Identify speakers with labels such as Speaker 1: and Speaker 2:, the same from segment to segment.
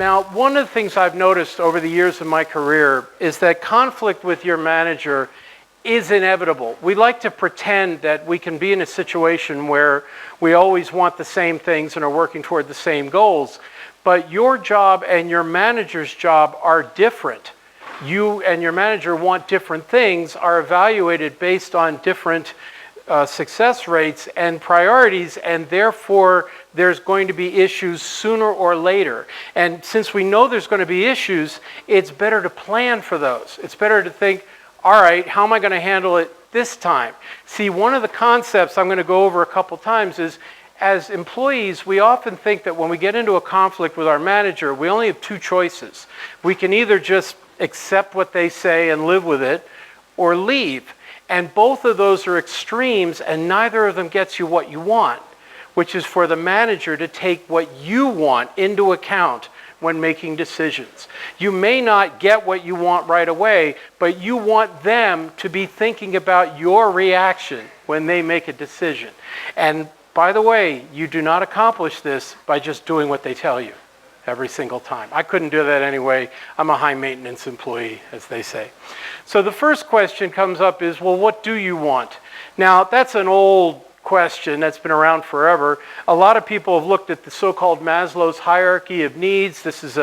Speaker 1: Now, one of the things I've noticed over the years of my career is that conflict with your manager is inevitable. We like to pretend that we can be in a situation where we always want the same things and are working toward the same goals, but your job and your manager's job are different. You and your manager want different things, are evaluated based on different success rates and priorities, and therefore there's going to be issues sooner or later. And since we know there's going to be issues, it's better to plan for those. It's better to think, all right, how am I going to handle it this time? See, one of the concepts I'm going to go over a couple times is, as employees, we often think that when we get into a conflict with our manager, we only have two choices. We can either just accept what they say and live with it, or leave. And both of those are extremes, and neither of them gets you what you want, which is for the manager to take what you want into account when making decisions. You may not get what you want right away, but you want them to be thinking about your reaction when they make a decision. And by the way, you do not accomplish this by just doing what they tell you every single time. I couldn't do that anyway. I'm a high maintenance employee, as they say. So the first question comes up is, well, what do you want? Now, that's an old question that's been around forever. A lot of people have looked at the so-called Maslow's hierarchy of needs. This is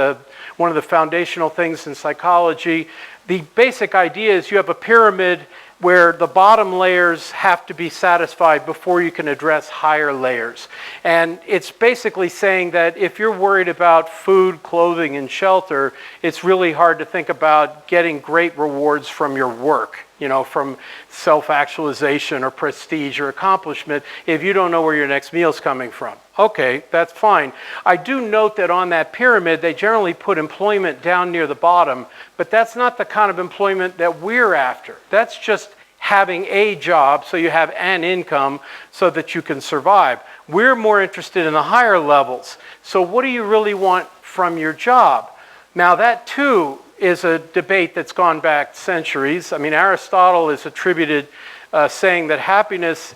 Speaker 1: one of the foundational things in psychology. The basic idea is you have a pyramid where the bottom layers have to be satisfied before you can address higher layers. And it's basically saying that if you're worried about food, clothing, and shelter, it's really hard to think about getting great rewards from your work, from self-actualization or prestige or accomplishment if you don't know where your next meal's coming from. Okay, that's fine. I do note that on that pyramid, they generally put employment down near the bottom, but that's not the kind of employment that we're after. That's just having a job so you have an income so that you can survive. We're more interested in the higher levels. So what do you really want from your job? Now that too is a debate that's gone back centuries. I mean, Aristotle is attributed saying that happiness,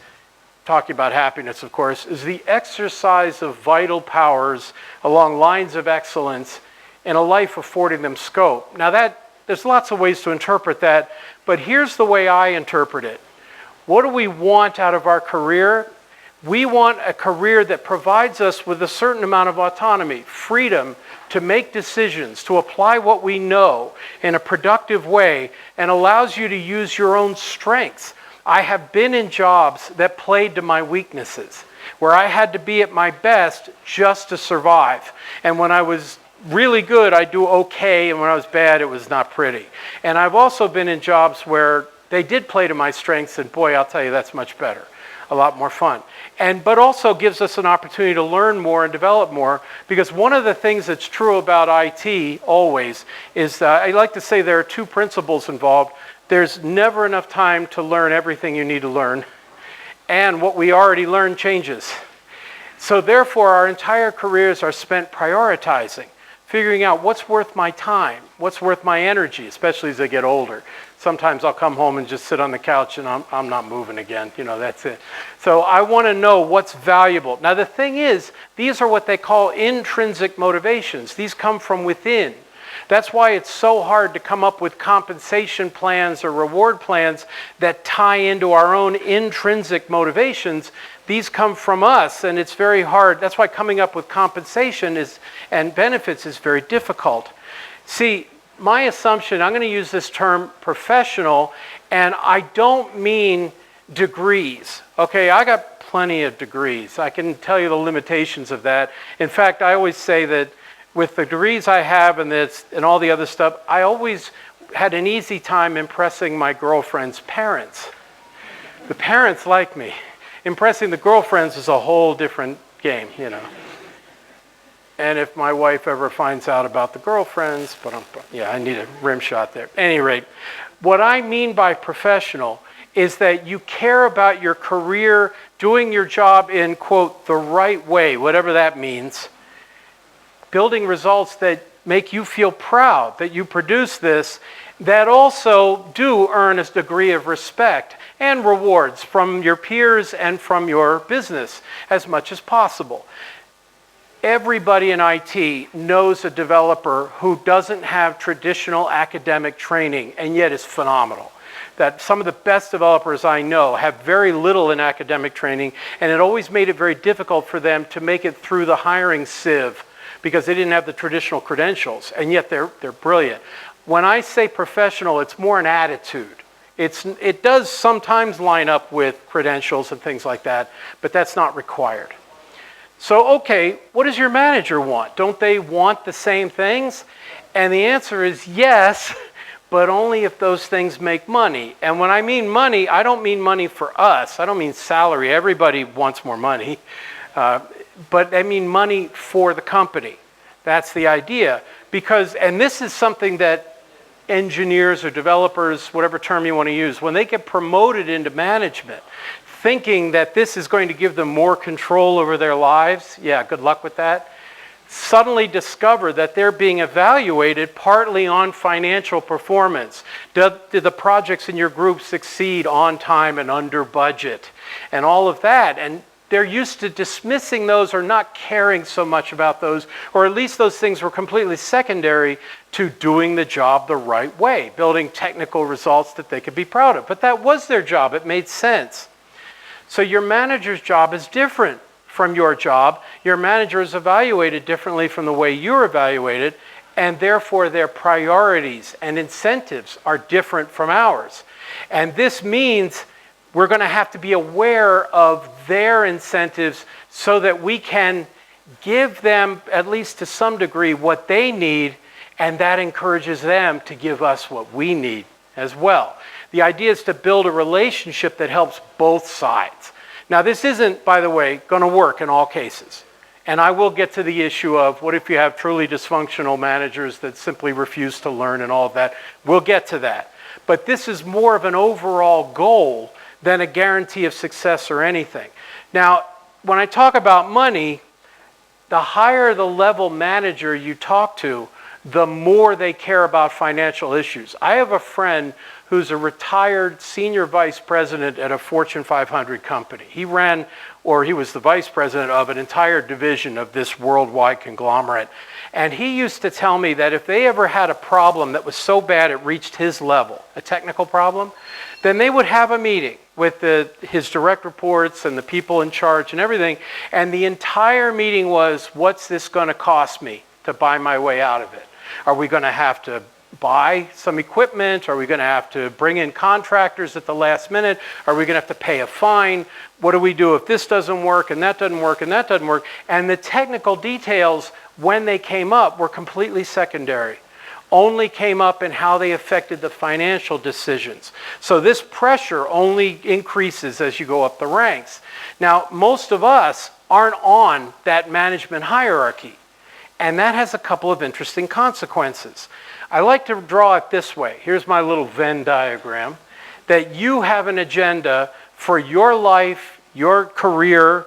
Speaker 1: talking about happiness, of course, is the exercise of vital powers along lines of excellence in a life affording them scope. Now there's lots of ways to interpret that, but here's the way I interpret it. What do we want out of our career? We want a career that provides us with a certain amount of autonomy, freedom to make decisions, to apply what we know in a productive way, and allows you to use your own strengths. I have been in jobs that played to my weaknesses, where I had to be at my best just to survive. And when I was really good, I'd do okay, and when I was bad, it was not pretty. And I've also been in jobs where they did play to my strengths, and boy, I'll tell you, that's much better. A lot more fun. But also gives us an opportunity to learn more and develop more, because one of the things that's true about IT always is I like to say there are two principles involved. There's never enough time to learn everything you need to learn, and what we already learned changes. So therefore, our entire careers are spent prioritizing, figuring out what's worth my time, what's worth my energy, especially as I get older. Sometimes I'll come home and just sit on the couch and I'm not moving again, that's it. So I want to know what's valuable. Now the thing is, these are what they call intrinsic motivations. These come from within. That's why it's so hard to come up with compensation plans or reward plans that tie into our own intrinsic motivations. These come from us, and it's very hard. That's why coming up with compensation and benefits is very difficult. See, my assumption, I'm going to use this term professional, and I don't mean degrees. Okay, I got plenty of degrees. I can tell you the limitations of that. In fact, I always say that with the degrees I have and all the other stuff, I always had an easy time impressing my girlfriend's parents. The parents like me. Impressing the girlfriends is a whole different game, And if my wife ever finds out about the girlfriends, I need a rim shot there. At any rate, what I mean by professional is that you care about your career, doing your job in, quote, the right way, whatever that means, building results that make you feel proud that you produce this, that also do earn a degree of respect and rewards from your peers and from your business as much as possible. Everybody in IT knows a developer who doesn't have traditional academic training and yet is phenomenal. That some of the best developers I know have very little in academic training, and it always made it very difficult for them to make it through the hiring sieve because they didn't have the traditional credentials, and yet they're brilliant. When I say professional, it's more an attitude. It does sometimes line up with credentials and things like that, but that's not required. So, okay, what does your manager want? Don't they want the same things? And the answer is yes, but only if those things make money. And when I mean money, I don't mean money for us. I don't mean salary. Everybody wants more money. But I mean money for the company. That's the idea. Because, and this is something that engineers or developers, whatever term you want to use, when they get promoted into management, thinking that this is going to give them more control over their lives, yeah, good luck with that, suddenly discover that they're being evaluated partly on financial performance. Did the projects in your group succeed on time and under budget? And all of that. And they're used to dismissing those or not caring so much about those, or at least those things were completely secondary to doing the job the right way, building technical results that they could be proud of. But that was their job. It made sense. So your manager's job is different from your job. Your manager is evaluated differently from the way you're evaluated, and therefore their priorities and incentives are different from ours. And this means we're going to have to be aware of their incentives so that we can give them, at least to some degree, what they need, and that encourages them to give us what we need as well. The idea is to build a relationship that helps both sides. Now, this isn't, by the way, going to work in all cases. And I will get to the issue of what if you have truly dysfunctional managers that simply refuse to learn and all of that. We'll get to that. But this is more of an overall goal than a guarantee of success or anything. Now, when I talk about money, the higher the level manager you talk to, the more they care about financial issues. I have a friend who's a retired senior vice president at a Fortune 500 company. He ran, or he was the vice president of an entire division of this worldwide conglomerate. And he used to tell me that if they ever had a problem that was so bad it reached his level, a technical problem, then they would have a meeting with his direct reports and the people in charge and everything. And the entire meeting was, what's this going to cost me to buy my way out of it? Are we going to have to buy some equipment? Are we going to have to bring in contractors at the last minute? Are we going to have to pay a fine? What do we do if this doesn't work and that doesn't work and that doesn't work? And the technical details, when they came up, were completely secondary. Only came up in how they affected the financial decisions. So this pressure only increases as you go up the ranks. Now, most of us aren't on that management hierarchy. And that has a couple of interesting consequences. I like to draw it this way. Here's my little Venn diagram. That you have an agenda for your life, your career,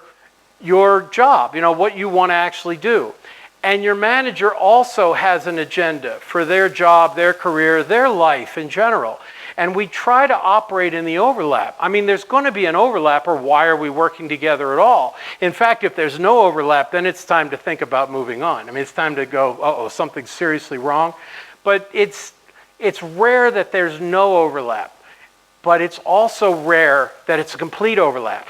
Speaker 1: your job, what you want to actually do. And your manager also has an agenda for their job, their career, their life in general. And we try to operate in the overlap. I mean, there's going to be an overlap, or why are we working together at all? In fact, if there's no overlap, then it's time to think about moving on. I mean, it's time to go, uh-oh, something's seriously wrong. But it's rare that there's no overlap. But it's also rare that it's a complete overlap.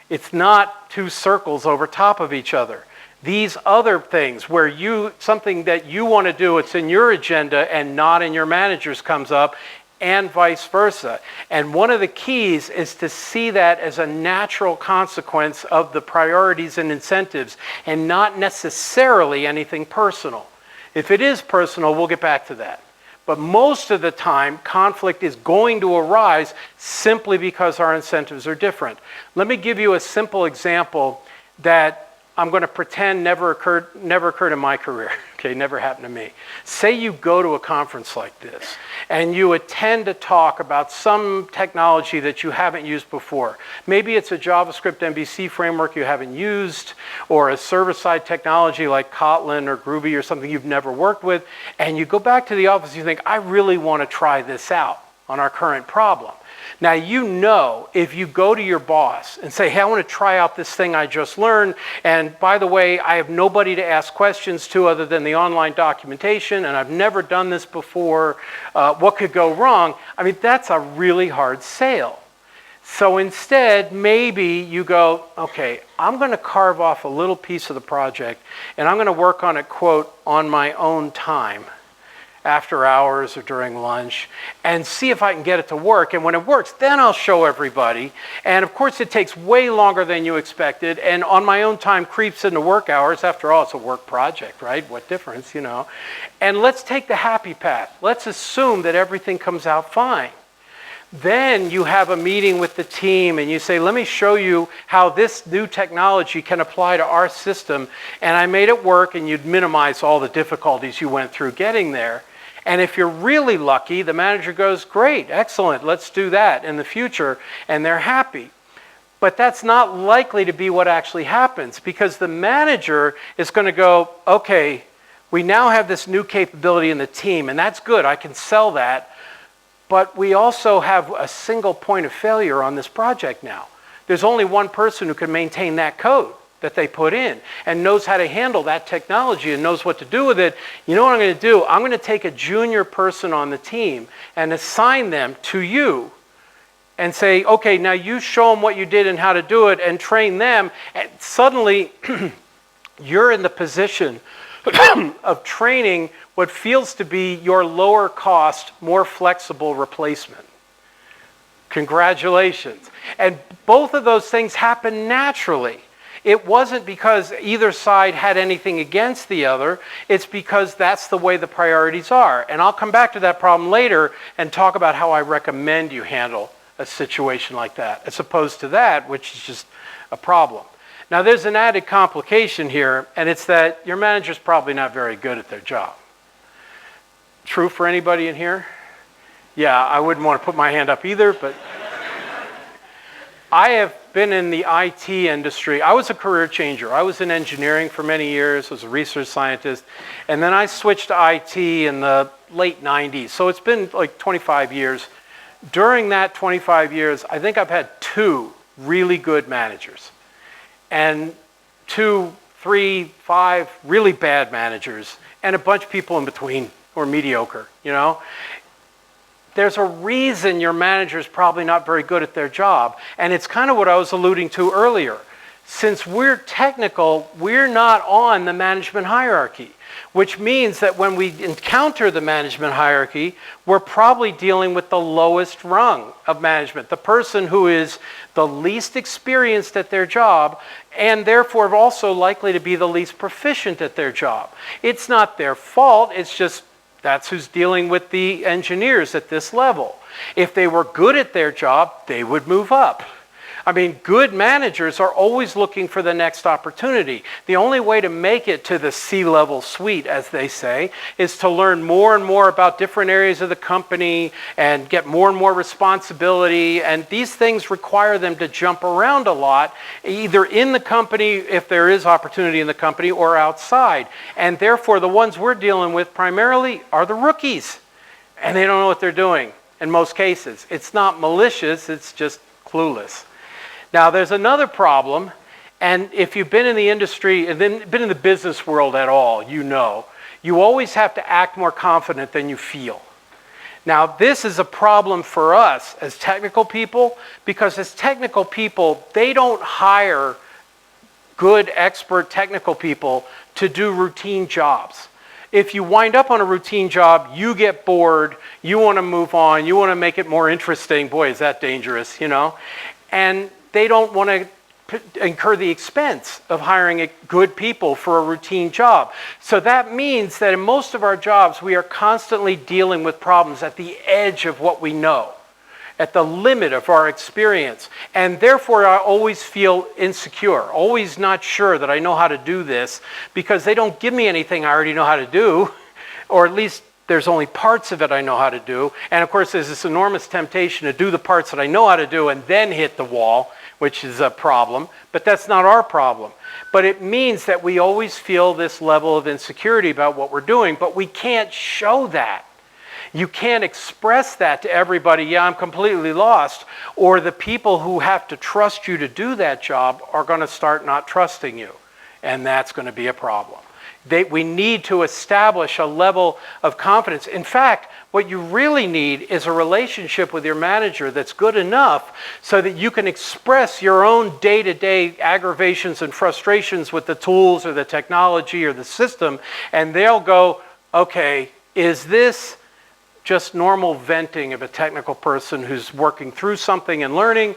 Speaker 1: It's not two circles over top of each other. These other things where something that you want to do, it's in your agenda and not in your manager's comes up, and vice versa. And one of the keys is to see that as a natural consequence of the priorities and incentives and not necessarily anything personal. If it is personal, we'll get back to that. But most of the time, conflict is going to arise simply because our incentives are different. Let me give you a simple example that I'm going to pretend never occurred in my career. Okay, never happened to me. Say you go to a conference like this and you attend a talk about some technology that you haven't used before. Maybe it's a JavaScript MVC framework you haven't used, or a server-side technology like Kotlin or Groovy or something you've never worked with, and you go back to the office and you think, I really want to try this out. on our current problem. Now, you know, if you go to your boss and say, hey, I want to try out this thing I just learned, and by the way, I have nobody to ask questions to other than the online documentation, and I've never done this before, what could go wrong? I mean, that's a really hard sale. So instead, maybe you go, okay, I'm going to carve off a little piece of the project, and I'm going to work on it, quote, on my own time, after hours or during lunch, and see if I can get it to work. And when it works, then I'll show everybody. And of course, it takes way longer than you expected, and on my own time creeps into work hours. After all, it's a work project, right? What difference, you know? And let's take the happy path. Let's assume that everything comes out fine. Then you have a meeting with the team and you say, let me show you how this new technology can apply to our system. And I made it work, and you'd minimize all the difficulties you went through getting there. And if you're really lucky, the manager goes, great, excellent, let's do that in the future. And they're happy. But that's not likely to be what actually happens, because the manager is going to go, okay, we now have this new capability in the team, and that's good, I can sell that. But we also have a single point of failure on this project now. There's only one person who can maintain that code that they put in and knows how to handle that technology and knows what to do with it. You know what I'm going to do? I'm going to take a junior person on the team and assign them to you and say, okay, now you show them what you did and how to do it and train them. And suddenly, you're in the position of training what feels to be your lower cost, more flexible replacement. Congratulations. And both of those things happen naturally. It wasn't because either side had anything against the other. It's because that's the way the priorities are. And I'll come back to that problem later and talk about how I recommend you handle a situation like that, as opposed to that, which is just a problem. Now, there's an added complication here, and it's that your manager's probably not very good at their job. True for anybody in here? Yeah, I wouldn't want to put my hand up either, but I have been in the IT industry. I was a career changer. I was in engineering for many years, was a research scientist, and then I switched to IT in the late 90s. So it's been like 25 years. During that 25 years, I think I've had 2 really good managers, and 2, 3, 5 really bad managers, and a bunch of people in between who are mediocre, you know? There's a reason your manager is probably not very good at their job, and it's kind of what I was alluding to earlier. Since we're technical, we're not on the management hierarchy, which means that when we encounter the management hierarchy, we're probably dealing with the lowest rung of management, the person who is the least experienced at their job, and therefore also likely to be the least proficient at their job. It's not their fault, it's just that's who's dealing with the engineers at this level. If they were good at their job, they would move up. I mean, good managers are always looking for the next opportunity. The only way to make it to the C-level suite, as they say, is to learn more and more about different areas of the company and get more and more responsibility. And these things require them to jump around a lot, either in the company, if there is opportunity in the company, or outside. And therefore, the ones we're dealing with primarily are the rookies. And they don't know what they're doing in most cases. It's not malicious, it's just clueless. Now, there's another problem, and if you've been in the industry and then been in the business world at all, you know, you always have to act more confident than you feel. Now, this is a problem for us as technical people, because as technical people, they don't hire good, expert technical people to do routine jobs. If you wind up on a routine job, you get bored, you want to move on, you want to make it more interesting. Boy, is that dangerous, you know? And they don't want to incur the expense of hiring good people for a routine job. So that means that in most of our jobs, we are constantly dealing with problems at the edge of what we know, at the limit of our experience. And therefore, I always feel insecure, always not sure that I know how to do this, because they don't give me anything I already know how to do, or at least there's only parts of it I know how to do. And of course, there's this enormous temptation to do the parts that I know how to do and then hit the wall, which is a problem. But that's not our problem. But it means that we always feel this level of insecurity about what we're doing, but we can't show that. You can't express that to everybody, yeah, I'm completely lost, or the people who have to trust you to do that job are going to start not trusting you, and that's going to be a problem. We need to establish a level of confidence. In fact, what you really need is a relationship with your manager that's good enough so that you can express your own day-to-day aggravations and frustrations with the tools or the technology or the system, and they'll go, okay, is this just normal venting of a technical person who's working through something and learning,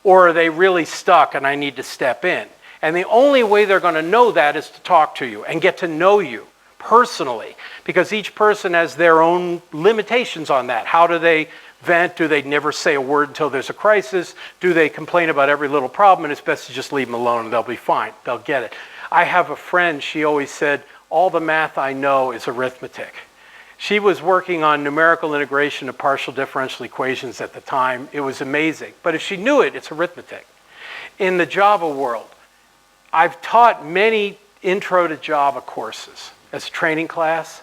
Speaker 1: or are they really stuck and I need to step in? And the only way they're going to know that is to talk to you and get to know you personally, because each person has their own limitations on that. How do they vent? Do they never say a word until there's a crisis? Do they complain about every little problem? And it's best to just leave them alone and they'll be fine. They'll get it. I have a friend, she always said, all the math I know is arithmetic. She was working on numerical integration of partial differential equations at the time. It was amazing. But if she knew it, it's arithmetic. In the Java world, I've taught many intro to Java courses as a training class.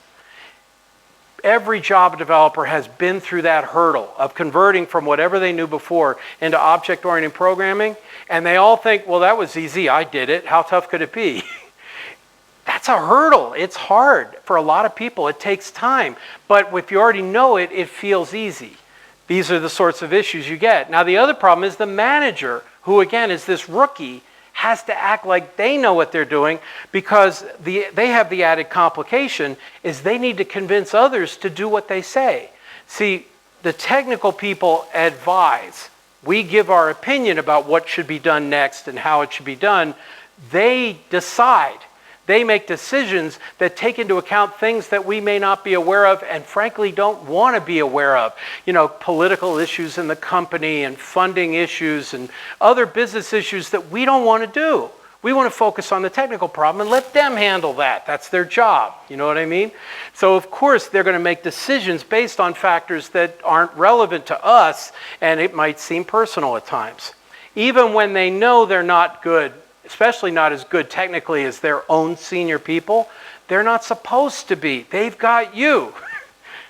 Speaker 1: Every Java developer has been through that hurdle of converting from whatever they knew before into object-oriented programming, and they all think, well, that was easy, I did it, how tough could it be? That's a hurdle. It's hard for a lot of people. It takes time. But if you already know it, it feels easy. These are the sorts of issues you get. Now, the other problem is the manager, who again is this rookie, has to act like they know what they're doing, because they have the added complication is they need to convince others to do what they say. See, the technical people advise. We give our opinion about what should be done next and how it should be done. They decide. They make decisions that take into account things that we may not be aware of and frankly don't want to be aware of. You know, political issues in the company and funding issues and other business issues that we don't want to do. We want to focus on the technical problem and let them handle that. That's their job. You know what I mean? So of course they're going to make decisions based on factors that aren't relevant to us, and it might seem personal at times. Even when they know they're not good, especially not as good technically as their own senior people, they're not supposed to be. They've got you.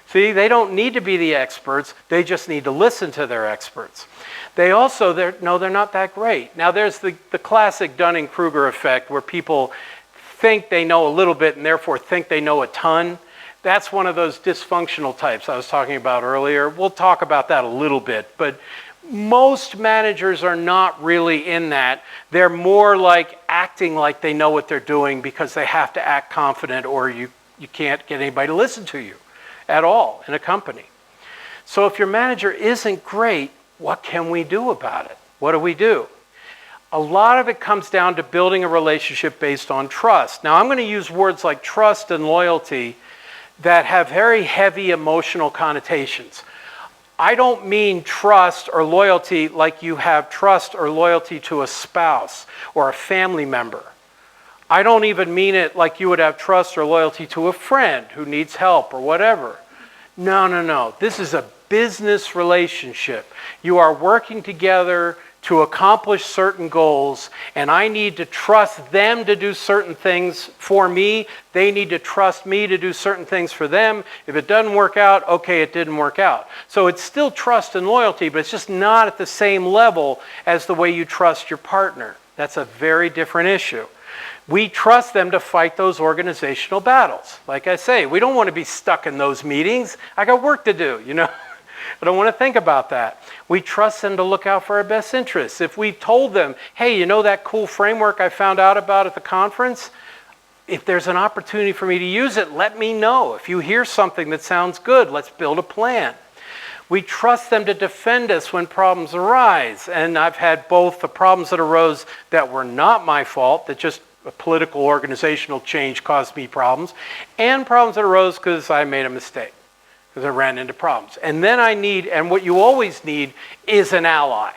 Speaker 1: See, they don't need to be the experts. They just need to listen to their experts. They also know they're not that great. Now, there's the classic Dunning-Kruger effect where people think they know a little bit and therefore think they know a ton. That's one of those dysfunctional types I was talking about earlier. We'll talk about that a little bit, but most managers are not really in that. They're more like acting like they know what they're doing because they have to act confident, or you can't get anybody to listen to you at all in a company. So if your manager isn't great, what can we do about it? What do we do? A lot of it comes down to building a relationship based on trust. Now, I'm going to use words like trust and loyalty that have very heavy emotional connotations. I don't mean trust or loyalty like you have trust or loyalty to a spouse or a family member. I don't even mean it like you would have trust or loyalty to a friend who needs help or whatever. No. This is a business relationship. You are working together to accomplish certain goals, and I need to trust them to do certain things for me. They need to trust me to do certain things for them. If it doesn't work out, okay, it didn't work out. So it's still trust and loyalty, but it's just not at the same level as the way you trust your partner. That's a very different issue. We trust them to fight those organizational battles. Like I say, we don't want to be stuck in those meetings. I got work to do, you know. I don't want to think about that. We trust them to look out for our best interests. If we told them, hey, you know that cool framework I found out about at the conference? If there's an opportunity for me to use it, let me know. If you hear something that sounds good, let's build a plan. We trust them to defend us when problems arise. And I've had both the problems that arose that were not my fault, that just a political organizational change caused me problems, and problems that arose because I made a mistake, because I ran into problems. And then and what you always need is an ally.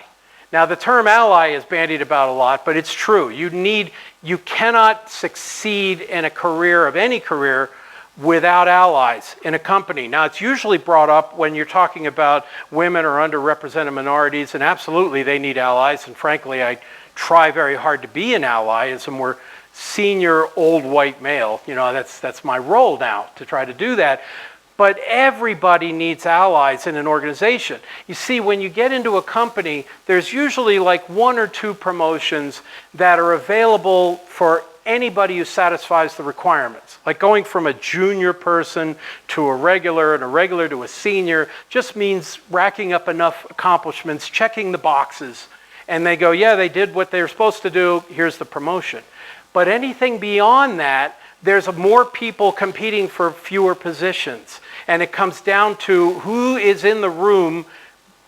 Speaker 1: Now, the term ally is bandied about a lot, but it's true. You cannot succeed in a career, of any career, without allies in a company. Now, it's usually brought up when you're talking about women or underrepresented minorities, and absolutely they need allies, and frankly, I try very hard to be an ally as a more senior old white male. You know, that's my role now, to try to do that. But everybody needs allies in an organization. You see, when you get into a company, there's usually like 1 or 2 promotions that are available for anybody who satisfies the requirements. Like going from a junior person to a regular and a regular to a senior just means racking up enough accomplishments, checking the boxes. And they go, yeah, they did what they were supposed to do, here's the promotion. But anything beyond that, there's more people competing for fewer positions. And it comes down to who is in the room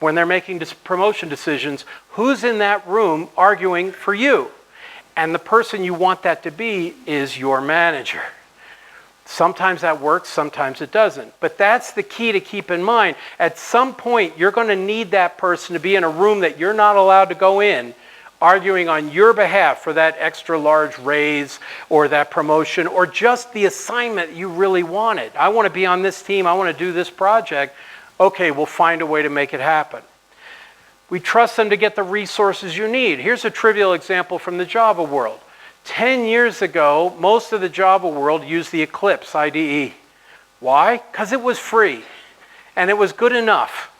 Speaker 1: when they're making promotion decisions, who's in that room arguing for you. And the person you want that to be is your manager. Sometimes that works, sometimes it doesn't. But that's the key to keep in mind. At some point, you're going to need that person to be in a room that you're not allowed to go in, arguing on your behalf for that extra large raise or that promotion or just the assignment you really wanted. I want to be on this team, I want to do this project. Okay, we'll find a way to make it happen. We trust them to get the resources you need. Here's a trivial example from the Java world. 10 years ago, most of the Java world used the Eclipse IDE. Why? Because it was free and it was good enough.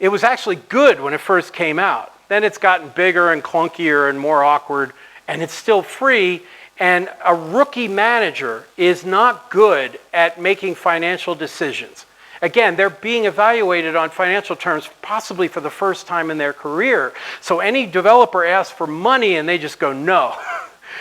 Speaker 1: It was actually good when it first came out. Then it's gotten bigger and clunkier and more awkward, and it's still free. And a rookie manager is not good at making financial decisions. Again, they're being evaluated on financial terms possibly for the first time in their career. So any developer asks for money and they just go no,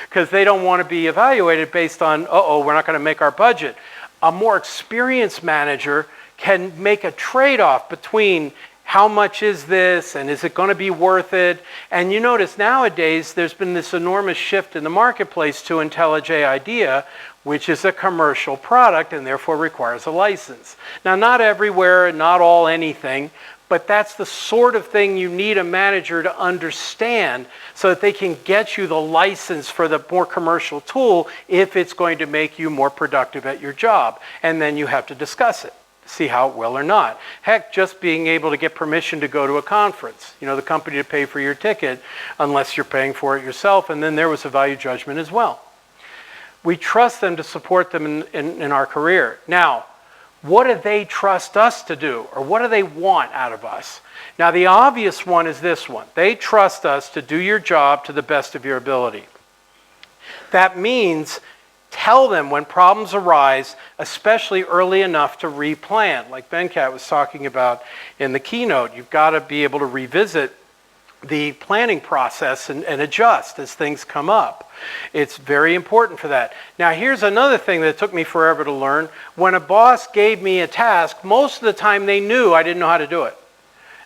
Speaker 1: because they don't want to be evaluated based on, we're not going to make our budget. A more experienced manager can make a trade-off between how much is this and is it going to be worth it? And you notice nowadays there's been this enormous shift in the marketplace to IntelliJ IDEA, which is a commercial product and therefore requires a license. Now, not everywhere and not all anything, but that's the sort of thing you need a manager to understand so that they can get you the license for the more commercial tool if it's going to make you more productive at your job. And then you have to discuss it, see how it will or not. Heck, just being able to get permission to go to a conference, the company to pay for your ticket, unless you're paying for it yourself, and then there was a value judgment as well. We trust them to support them in our career. Now, what do they trust us to do, or what do they want out of us? Now, the obvious one is this one. They trust us to do your job to the best of your ability. That means tell them when problems arise, especially early enough to replan. Like Venkat was talking about in the keynote, you've got to be able to revisit the planning process and adjust as things come up. It's very important for that. Now, here's another thing that took me forever to learn. When a boss gave me a task, most of the time they knew I didn't know how to do it.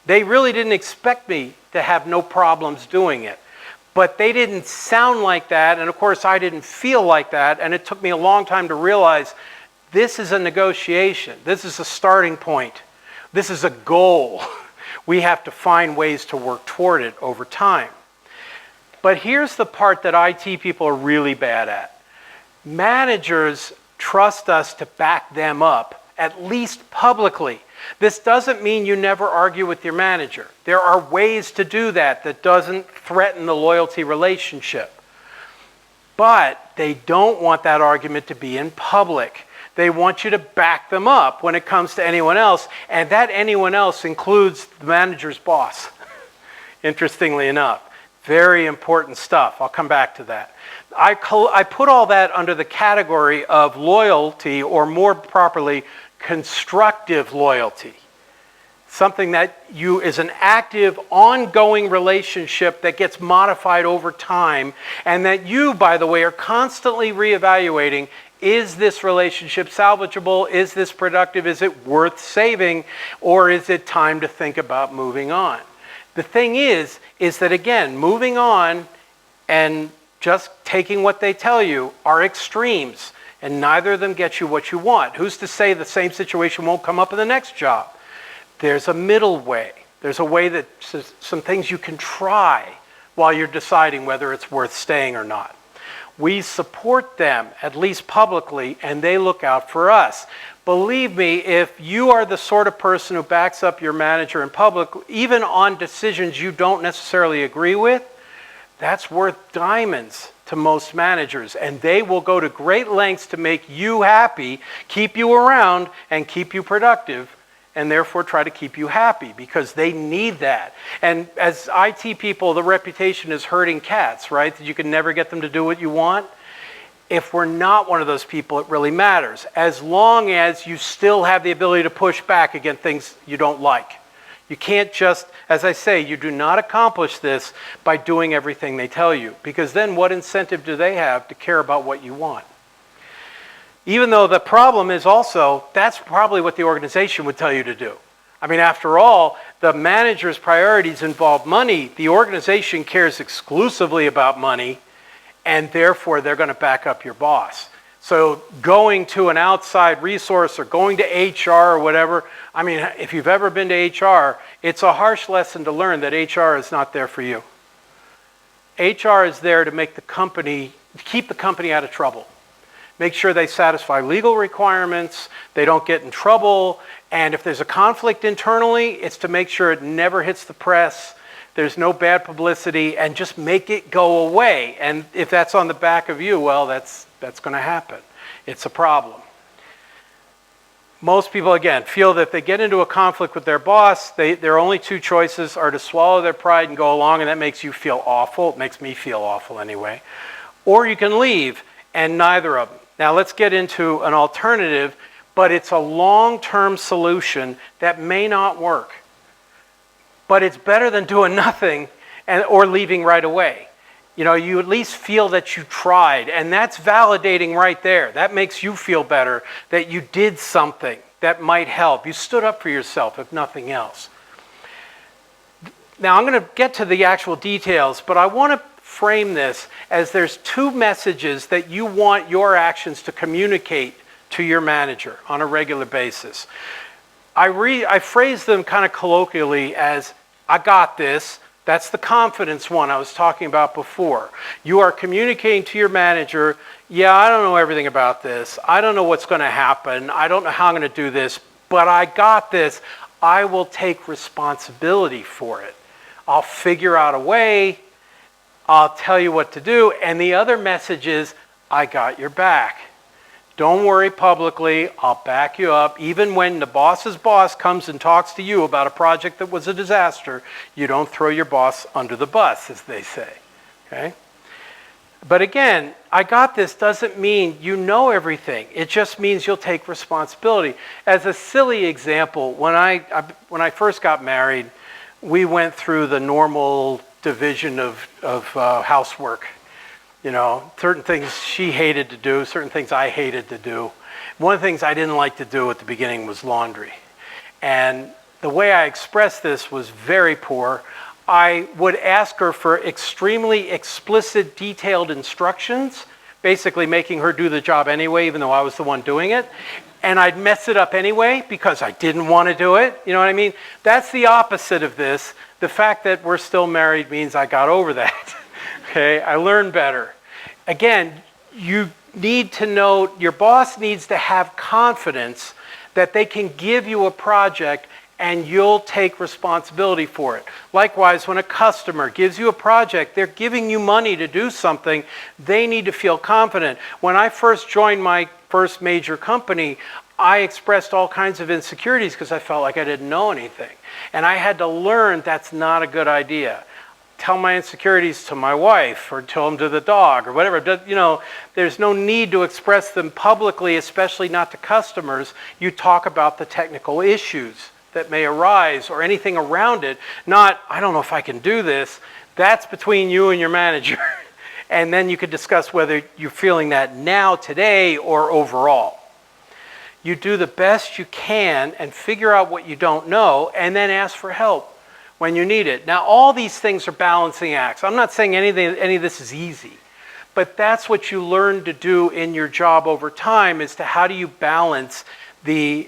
Speaker 1: They really didn't expect me to have no problems doing it. But they didn't sound like that, and of course I didn't feel like that, and it took me a long time to realize this is a negotiation. This is a starting point. This is a goal. We have to find ways to work toward it over time. But here's the part that IT people are really bad at. Managers trust us to back them up, at least publicly. This doesn't mean you never argue with your manager. There are ways to do that doesn't threaten the loyalty relationship. But they don't want that argument to be in public. They want you to back them up when it comes to anyone else, and that anyone else includes the manager's boss, interestingly enough. Very important stuff. I'll come back to that. I put all that under the category of loyalty, or more properly, constructive loyalty. Something that is an active, ongoing relationship that gets modified over time, and that you, by the way, are constantly reevaluating. Is this relationship salvageable? Is this productive? Is it worth saving? Or is it time to think about moving on? The thing is that again, moving on and just taking what they tell you are extremes, and neither of them get you what you want. Who's to say the same situation won't come up in the next job? There's a middle way. There's a way that some things you can try while you're deciding whether it's worth staying or not. We support them, at least publicly, and they look out for us. Believe me, if you are the sort of person who backs up your manager in public, even on decisions you don't necessarily agree with, that's worth diamonds to most managers, and they will go to great lengths to make you happy, keep you around, and keep you productive, and therefore try to keep you happy because they need that. And as IT people, the reputation is herding cats, right? That you can never get them to do what you want. If we're not one of those people, it really matters, as long as you still have the ability to push back against things you don't like. You can't just, as I say, you do not accomplish this by doing everything they tell you, because then what incentive do they have to care about what you want? Even though the problem is also, that's probably what the organization would tell you to do. I mean, after all, the manager's priorities involve money. The organization cares exclusively about money, and therefore they're going to back up your boss. So going to an outside resource or going to HR or whatever, I mean, if you've ever been to HR, it's a harsh lesson to learn that HR is not there for you. HR is there to make the company, to keep the company out of trouble. Make sure they satisfy legal requirements, they don't get in trouble, and if there's a conflict internally, it's to make sure it never hits the press, there's no bad publicity, and just make it go away. And if that's on the back of you, well, that's going to happen. It's a problem. Most people, again, feel that if they get into a conflict with their boss, their only two choices are to swallow their pride and go along, and that makes you feel awful. It makes me feel awful anyway. Or you can leave, and neither of them. Now let's get into an alternative, but it's a long-term solution that may not work. But it's better than doing nothing or leaving right away. You know, you at least feel that you tried, and that's validating right there. That makes you feel better that you did something that might help. You stood up for yourself, if nothing else. Now, I'm going to get to the actual details, but I want to frame this as there's two messages that you want your actions to communicate to your manager on a regular basis. I phrase them kind of colloquially as, I got this. That's the confidence one I was talking about before. You are communicating to your manager, yeah, I don't know everything about this. I don't know what's going to happen. I don't know how I'm going to do this, but I got this. I will take responsibility for it. I'll figure out a way. I'll tell you what to do. And the other message is, I got your back. Don't worry publicly, I'll back you up. Even when the boss's boss comes and talks to you about a project that was a disaster, you don't throw your boss under the bus, as they say, okay? But again, I got this doesn't mean you know everything. It just means you'll take responsibility. As a silly example, when I first got married, we went through the normal division of housework. You know, certain things she hated to do, certain things I hated to do. One of the things I didn't like to do at the beginning was laundry. And the way I expressed this was very poor. I would ask her for extremely explicit, detailed instructions, basically making her do the job anyway, even though I was the one doing it. And I'd mess it up anyway because I didn't want to do it. You know what I mean? That's the opposite of this. The fact that we're still married means I got over that. Okay, I learned better. Again, you need to know, your boss needs to have confidence that they can give you a project and you'll take responsibility for it. Likewise, when a customer gives you a project, they're giving you money to do something, they need to feel confident. When I first joined my first major company, I expressed all kinds of insecurities because I felt like I didn't know anything. And I had to learn that's not a good idea. Tell my insecurities to my wife or tell them to the dog or whatever. You know, there's no need to express them publicly, especially not to customers. You talk about the technical issues that may arise or anything around it. Not, I don't know if I can do this. That's between you and your manager. And then you could discuss whether you're feeling that now, today, or overall. You do the best you can and figure out what you don't know and then ask for help when you need it. Now, all these things are balancing acts. I'm not saying any of this is easy, but that's what you learn to do in your job over time, is to how do you balance the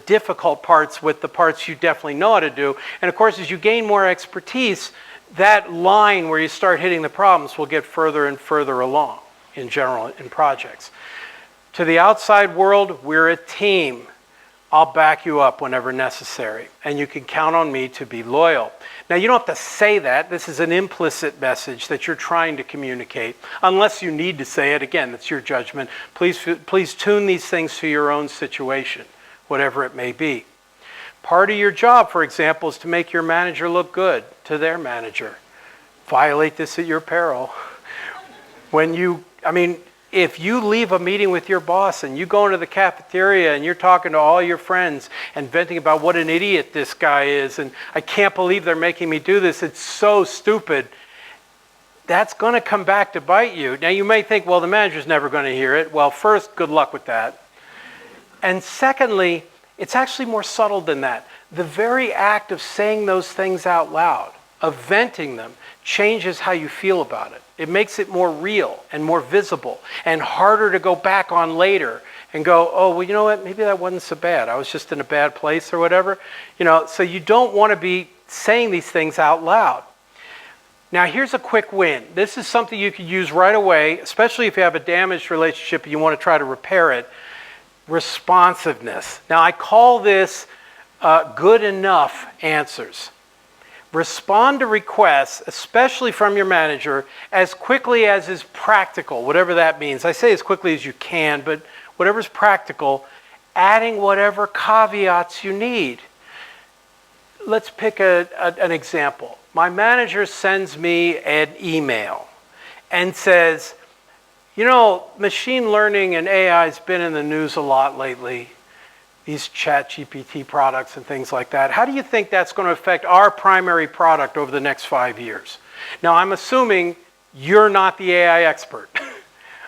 Speaker 1: difficult parts with the parts you definitely know how to do. And of course, as you gain more expertise, that line where you start hitting the problems will get further and further along in general in projects. To the outside world, we're a team. I'll back you up whenever necessary, and you can count on me to be loyal. Now, you don't have to say that. This is an implicit message that you're trying to communicate, unless you need to say it. Again, that's your judgment. Please tune these things to your own situation, whatever it may be. Part of your job, for example, is to make your manager look good to their manager. Violate this at your peril. If you leave a meeting with your boss and you go into the cafeteria and you're talking to all your friends and venting about what an idiot this guy is and I can't believe they're making me do this, it's so stupid, that's going to come back to bite you. Now you may think, well, the manager's never going to hear it. Well, first, good luck with that. And secondly, it's actually more subtle than that. The very act of saying those things out loud, of venting them, changes how you feel about it. It makes it more real and more visible and harder to go back on later and go, oh, well, you know what? Maybe that wasn't so bad. I was just in a bad place or whatever. So you don't want to be saying these things out loud. Now, here's a quick win. This is something you could use right away, especially if you have a damaged relationship and you want to try to repair it. Responsiveness. Now, I call this good enough answers. Respond to requests, especially from your manager, as quickly as is practical, whatever that means. I say as quickly as you can, but whatever's practical, adding whatever caveats you need. Let's pick an example. My manager sends me an email and says, machine learning and AI has been in the news a lot lately. These chat GPT products and things like that. How do you think that's going to affect our primary product over the next 5 years? Now, I'm assuming you're not the AI expert.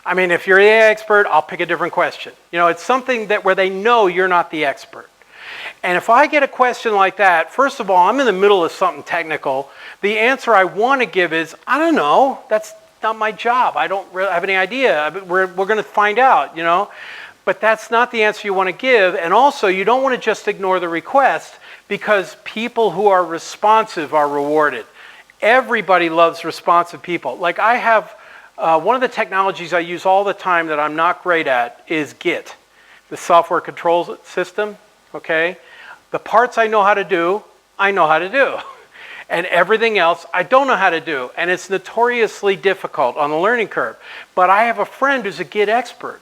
Speaker 1: If you're the AI expert, I'll pick a different question. It's something where they know you're not the expert. And if I get a question like that, first of all, I'm in the middle of something technical. The answer I want to give is, I don't know. That's not my job. I don't really have any idea. We're going to find out, But that's not the answer you want to give. And also, you don't want to just ignore the request because people who are responsive are rewarded. Everybody loves responsive people. Like I have, one of the technologies I use all the time that I'm not great at is Git, the software control system, okay? The parts I know how to do, I know how to do. And everything else I don't know how to do. And it's notoriously difficult on the learning curve. But I have a friend who's a Git expert.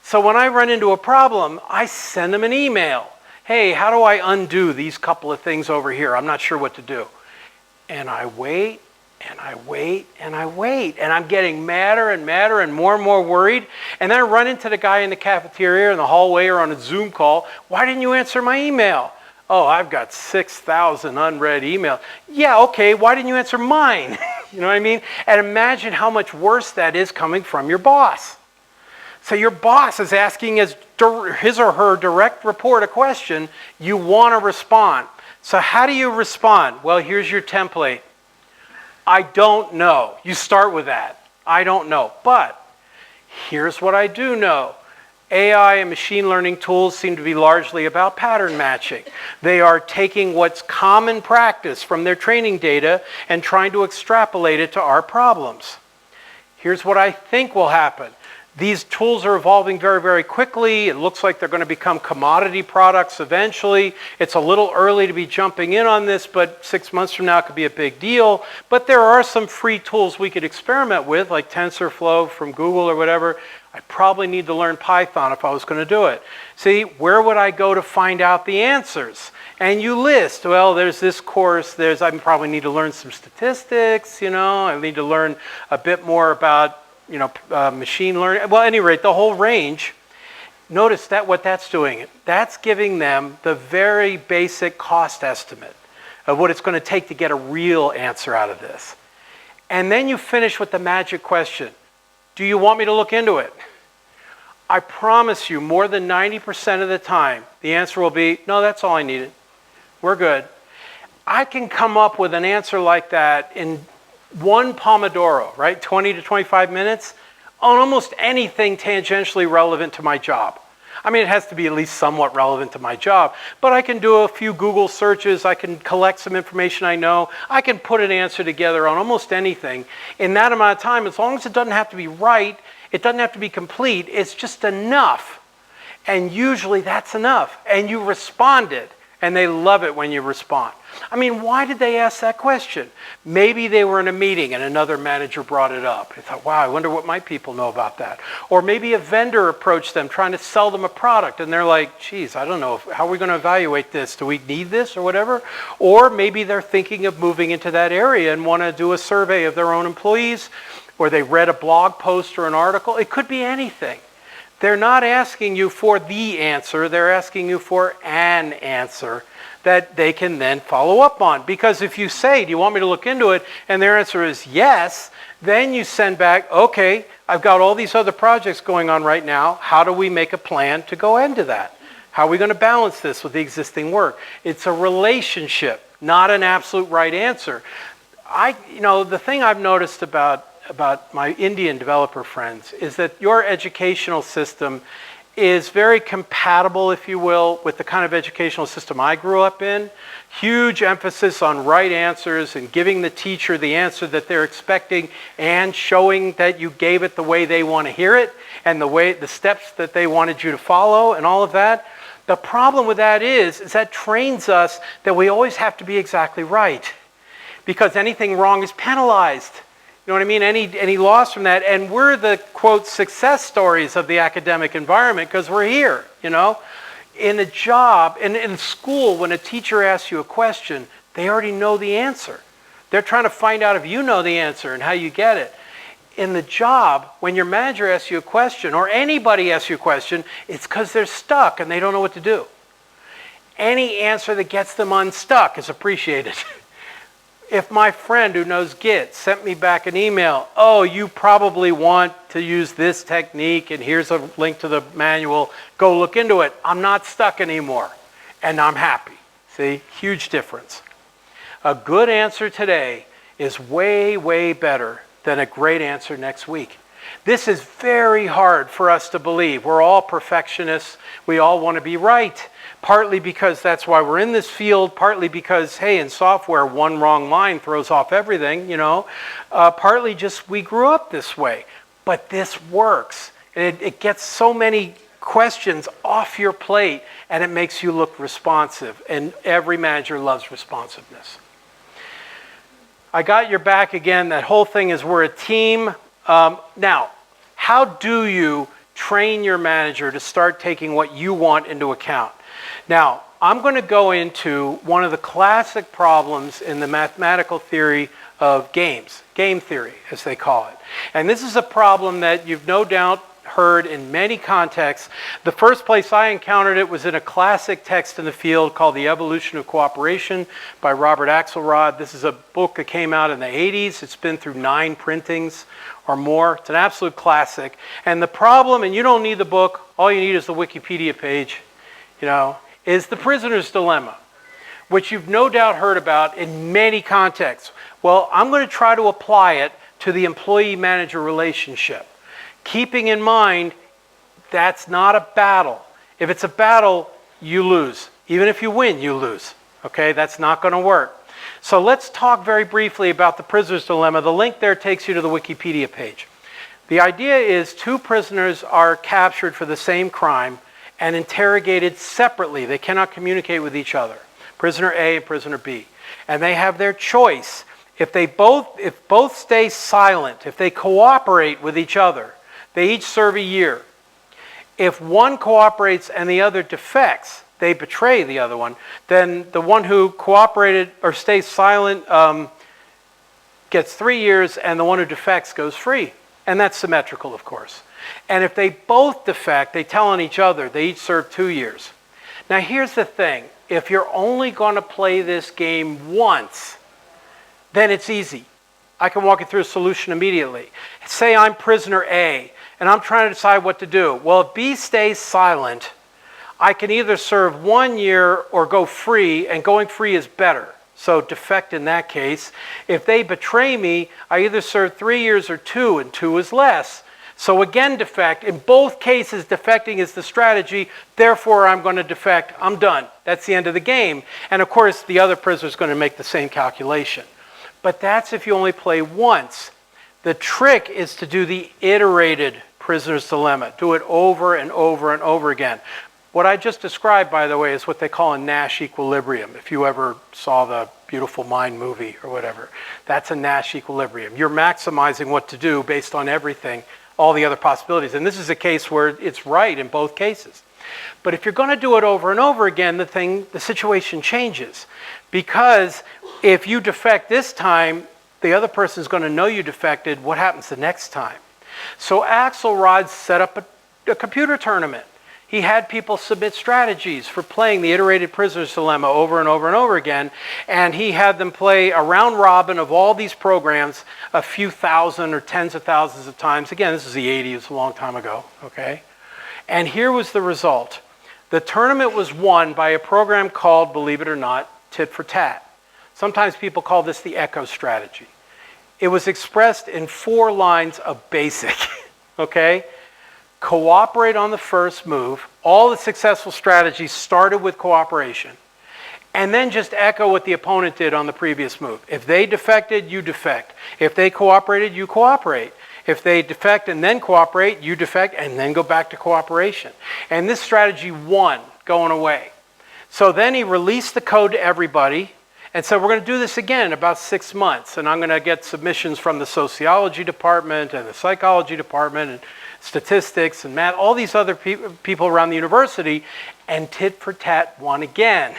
Speaker 1: So when I run into a problem, I send them an email. Hey, how do I undo these couple of things over here? I'm not sure what to do. And I wait, and I wait, and I wait. And I'm getting madder and madder and more worried. And then I run into the guy in the cafeteria or in the hallway or on a Zoom call. Why didn't you answer my email? Oh, I've got 6,000 unread emails. Yeah, okay, why didn't you answer mine? You know what I mean? And imagine how much worse that is coming from your boss. So your boss is asking his or her direct report a question. You want to respond. So how do you respond? Well, here's your template. I don't know. You start with that. I don't know. But here's what I do know. AI and machine learning tools seem to be largely about pattern matching. They are taking what's common practice from their training data and trying to extrapolate it to our problems. Here's what I think will happen. These tools are evolving very, very quickly. It looks like they're going to become commodity products eventually. It's a little early to be jumping in on this, but 6 months from now it could be a big deal. But there are some free tools we could experiment with, like TensorFlow from Google or whatever. I probably need to learn Python if I was going to do it. See, where would I go to find out the answers? And you list, well, there's this course, I probably need to learn some statistics, I need to learn a bit more about machine learning. Well, at any rate, the whole range. Notice that what that's doing, that's giving them the very basic cost estimate of what it's going to take to get a real answer out of this. And then you finish with the magic question. Do you want me to look into it? I promise you, more than 90% of the time, the answer will be, no, that's all I needed. We're good. I can come up with an answer like that in one Pomodoro, right? 20 to 25 minutes on almost anything tangentially relevant to my job. I mean, it has to be at least somewhat relevant to my job, but I can do a few Google searches. I can collect some information I know. I can put an answer together on almost anything in that amount of time, as long as it doesn't have to be right, it doesn't have to be complete, it's just enough. And usually that's enough. And you responded. And they love it when you respond. I mean, why did they ask that question? Maybe they were in a meeting and another manager brought it up. They thought, wow, I wonder what my people know about that. Or maybe a vendor approached them trying to sell them a product and they're like, geez, I don't know, how are we going to evaluate this? Do we need this or whatever? Or maybe they're thinking of moving into that area and want to do a survey of their own employees, or they read a blog post or an article. It could be anything. They're not asking you for the answer, they're asking you for an answer that they can then follow up on. Because if you say, do you want me to look into it? And their answer is yes, then you send back, okay, I've got all these other projects going on right now. How do we make a plan to go into that? How are we going to balance this with the existing work? It's a relationship, not an absolute right answer. The thing I've noticed about my Indian developer friends is that your educational system is very compatible, if you will, with the kind of educational system I grew up in. Huge emphasis on right answers and giving the teacher the answer that they're expecting and showing that you gave it the way they want to hear it and the steps that they wanted you to follow and all of that. The problem with that is that trains us that we always have to be exactly right, because anything wrong is penalized. You know what I mean? Any loss from that. And we're the, quote, success stories of the academic environment because we're here, In a job, in school, when a teacher asks you a question, they already know the answer. They're trying to find out if you know the answer and how you get it. In the job, when your manager asks you a question, or anybody asks you a question, it's because they're stuck and they don't know what to do. Any answer that gets them unstuck is appreciated. If my friend who knows Git sent me back an email, oh, you probably want to use this technique and here's a link to the manual, go look into it. I'm not stuck anymore and I'm happy. See, huge difference. A good answer today is way, way better than a great answer next week. This is very hard for us to believe. We're all perfectionists. We all want to be right. Partly because that's why we're in this field, partly because, hey, in software, one wrong line throws off everything, partly just we grew up this way. But this works. And it gets so many questions off your plate, and it makes you look responsive. And every manager loves responsiveness. I got your back again. That whole thing is we're a team. Now, how do you train your manager to start taking what you want into account? Now, I'm going to go into one of the classic problems in the mathematical theory of games, game theory, as they call it. And this is a problem that you've no doubt heard in many contexts. The first place I encountered it was in a classic text in the field called The Evolution of Cooperation by Robert Axelrod. This is a book that came out in the 80s. It's been through 9 printings or more. It's an absolute classic. And the problem, and you don't need the book, all you need is the Wikipedia page, is the prisoner's dilemma, which you've no doubt heard about in many contexts. Well, I'm going to try to apply it to the employee-manager relationship, keeping in mind that's not a battle. If it's a battle, you lose. Even if you win, you lose. Okay, that's not going to work. So let's talk very briefly about the prisoner's dilemma. The link there takes you to the Wikipedia page. The idea is 2 prisoners are captured for the same crime and interrogated separately. They cannot communicate with each other. Prisoner A and prisoner B. And they have their choice. If both stay silent, if they cooperate with each other, they each serve a year. If one cooperates and the other defects, they betray the other one, then the one who cooperated or stays silent gets 3 years, and the one who defects goes free. And that's symmetrical, of course. And if they both defect, they tell on each other, they each serve 2 years. Now here's the thing. If you're only going to play this game once, then it's easy. I can walk you through a solution immediately. Say I'm prisoner A, and I'm trying to decide what to do. Well, if B stays silent, I can either serve 1 year or go free, and going free is better. So defect in that case. If they betray me, I either serve 3 years or 2, and 2 is less. So again, defect. In both cases, defecting is the strategy. Therefore, I'm going to defect. I'm done. That's the end of the game. And of course, the other prisoner is going to make the same calculation. But that's if you only play once. The trick is to do the iterated prisoner's dilemma. Do it over and over and over again. What I just described, by the way, is what they call a Nash equilibrium. If you ever saw the Beautiful Mind movie or whatever, that's a Nash equilibrium. You're maximizing what to do based on everything, all the other possibilities. And this is a case where it's right in both cases. But if you're going to do it over and over again, the situation changes. Because if you defect this time, the other person's going to know you defected. What happens the next time? So Axelrod set up a computer tournament. He had people submit strategies for playing the iterated prisoner's dilemma over and over and over again, and he had them play a round robin of all these programs a few thousand or tens of thousands of times. Again, this is the 80s, it's a long time ago, okay? And here was the result. The tournament was won by a program called, believe it or not, tit for tat. Sometimes people call this the echo strategy. It was expressed in 4 lines of basic, okay? Cooperate on the first move. All the successful strategies started with cooperation. And then just echo what the opponent did on the previous move. If they defected, you defect. If they cooperated, you cooperate. If they defect and then cooperate, you defect and then go back to cooperation. And this strategy won, going away. So then he released the code to everybody and said, we're going to do this again in about 6 months. And I'm going to get submissions from the sociology department and the psychology department and statistics and math, all these other people around the university, and tit for tat won again.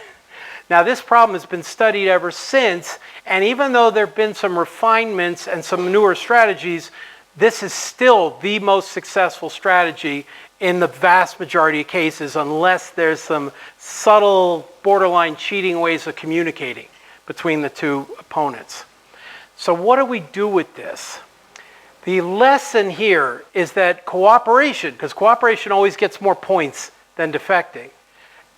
Speaker 1: Now this problem has been studied ever since, and even though there have been some refinements and some newer strategies, this is still the most successful strategy in the vast majority of cases, unless there's some subtle, borderline cheating ways of communicating between the two opponents. So what do we do with this? The lesson here is that cooperation, because cooperation always gets more points than defecting,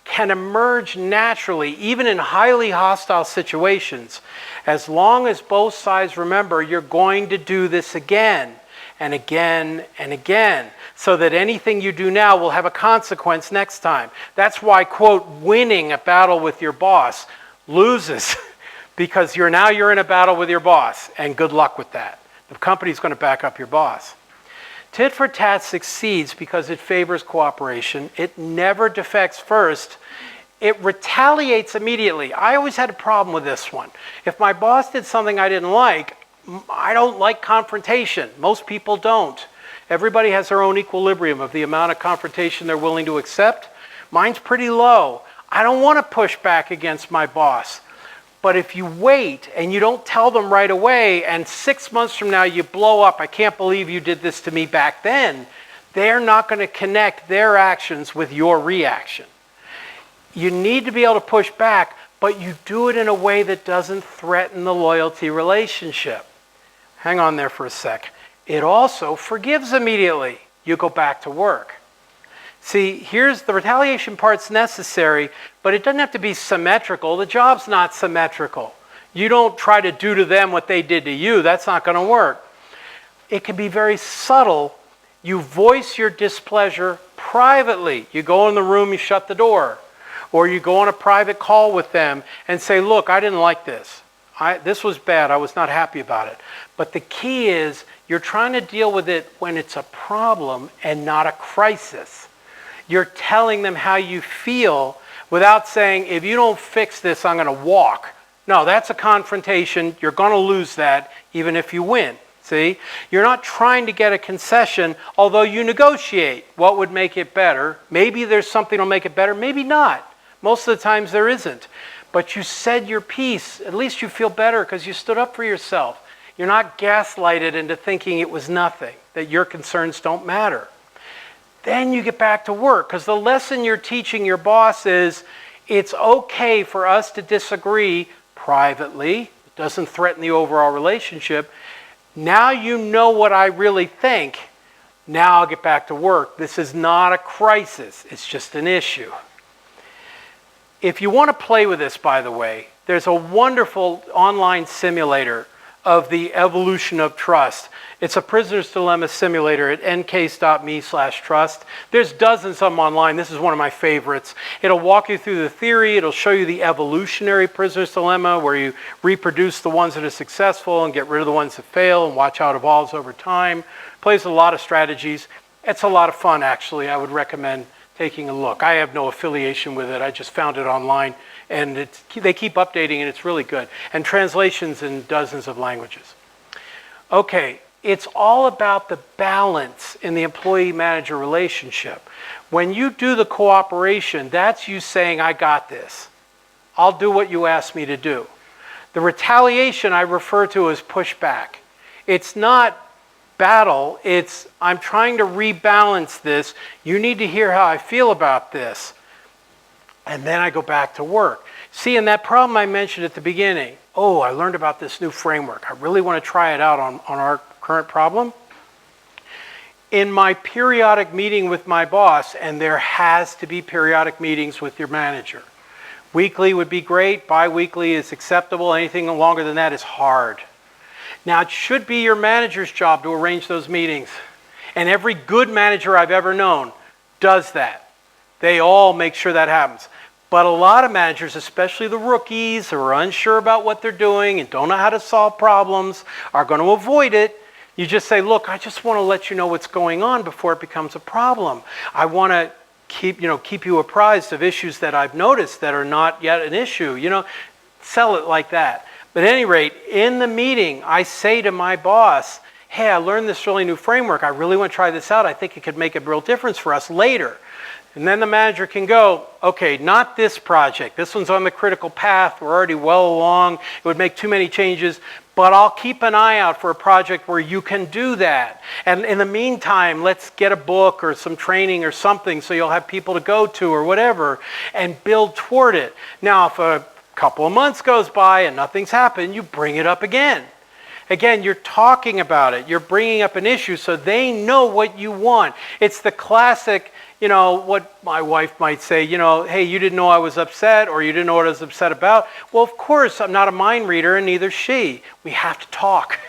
Speaker 1: can emerge naturally, even in highly hostile situations, as long as both sides remember you're going to do this again and again and again, so that anything you do now will have a consequence next time. That's why, quote, winning a battle with your boss loses, because you're in a battle with your boss, and good luck with that. The company's going to back up your boss. Tit for tat succeeds because it favors cooperation. It never defects first. It retaliates immediately. I always had a problem with this one. If my boss did something I didn't like, I don't like confrontation. Most people don't. Everybody has their own equilibrium of the amount of confrontation they're willing to accept. Mine's pretty low. I don't want to push back against my boss. But if you wait and you don't tell them right away, and 6 months from now you blow up, I can't believe you did this to me back then, they're not going to connect their actions with your reaction. You need to be able to push back, but you do it in a way that doesn't threaten the loyalty relationship. Hang on there for a sec. It also forgives immediately. You go back to work. See, here's the retaliation part's necessary, but it doesn't have to be symmetrical. The job's not symmetrical. You don't try to do to them what they did to you. That's not going to work. It can be very subtle. You voice your displeasure privately. You go in the room, you shut the door. Or you go on a private call with them and say, look, I didn't like this. This was bad. I was not happy about it. But the key is you're trying to deal with it when it's a problem and not a crisis. You're telling them how you feel without saying, if you don't fix this, I'm going to walk. No, that's a confrontation. You're going to lose that even if you win. See? You're not trying to get a concession, although you negotiate what would make it better. Maybe there's something that'll make it better. Maybe not. Most of the times there isn't. But you said your piece. At least you feel better because you stood up for yourself. You're not gaslighted into thinking it was nothing, that your concerns don't matter. Then you get back to work, because the lesson you're teaching your boss is it's okay for us to disagree privately. It doesn't threaten the overall relationship. Now you know what I really think. Now I'll get back to work. This is not a crisis. It's just an issue. If you want to play with this, by the way, there's a wonderful online simulator of the evolution of trust. It's a prisoner's dilemma simulator at ncase.me/trust. There's dozens of them online. This is one of my favorites. It'll walk you through the theory. It'll show you the evolutionary prisoner's dilemma, where you reproduce the ones that are successful and get rid of the ones that fail and watch how it evolves over time. Plays with a lot of strategies. It's a lot of fun, actually. I would recommend taking a look. I have no affiliation with it. I just found it online, and they keep updating, and it's really good. And translations in dozens of languages. Okay, it's all about the balance in the employee-manager relationship. When you do the cooperation, that's you saying, I got this. I'll do what you ask me to do. The retaliation I refer to as pushback. It's not battle, it's I'm trying to rebalance this. You need to hear how I feel about this. And then I go back to work. See, in that problem I mentioned at the beginning, oh, I learned about this new framework. I really want to try it out on our current problem. In my periodic meeting with my boss, and there has to be periodic meetings with your manager. Weekly would be great, bi-weekly is acceptable, anything longer than that is hard. Now, it should be your manager's job to arrange those meetings. And every good manager I've ever known does that. They all make sure that happens. But a lot of managers, especially the rookies who are unsure about what they're doing and don't know how to solve problems, are going to avoid it. You just say, look, I just want to let you know what's going on before it becomes a problem. I want to keep you apprised of issues that I've noticed that are not yet an issue. Sell it like that. But at any rate, in the meeting, I say to my boss, hey, I learned this really new framework. I really want to try this out. I think it could make a real difference for us later. And then the manager can go, okay, not this project. This one's on the critical path. We're already well along. It would make too many changes. But I'll keep an eye out for a project where you can do that. And in the meantime, let's get a book or some training or something so you'll have people to go to or whatever and build toward it. Now, if a couple of months goes by and nothing's happened, you bring it up again. Again, you're talking about it. You're bringing up an issue so they know what you want. It's the classic, what my wife might say, hey, you didn't know I was upset or you didn't know what I was upset about. Well, of course, I'm not a mind reader and neither is she. We have to talk.